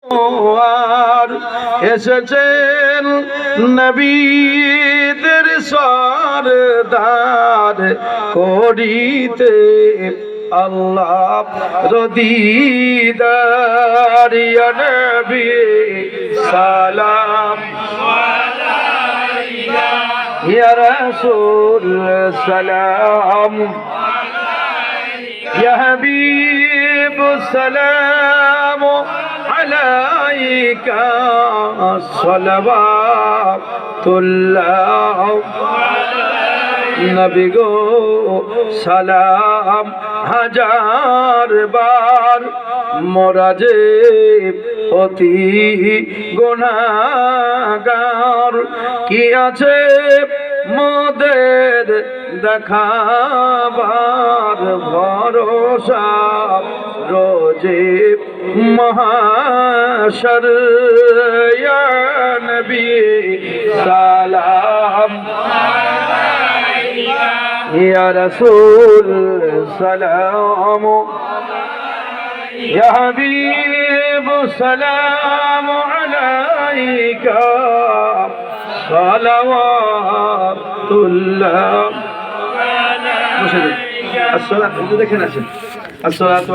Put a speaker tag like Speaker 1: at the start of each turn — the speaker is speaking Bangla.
Speaker 1: আর এসেছেন নবীদের সরদার করিতে আল্লাহ রদিদার। ইয়া নবী সালাম আলাইকা, ইয়া রাসূল সালাম আলাইকা, ইয়া হাবিব সালাম আলাইকা, সালাওয়াতুল্লাহ নবী গো সালাম হাজার বার। মোরা যে অতি গুনাহগার, কি আছে মোদের দেখাবার ভরসা রোজে মহাশর। ইয়া নবী সালাম আলাইকা, ইয়া রাসূল সালাম আলাইকা, ইয়া হাবিব সালাম আলাইকা, সালাওয়াতুল্লাহ আলাইকা। আসসালাতু, দেখেন আসেন, আসসালাতু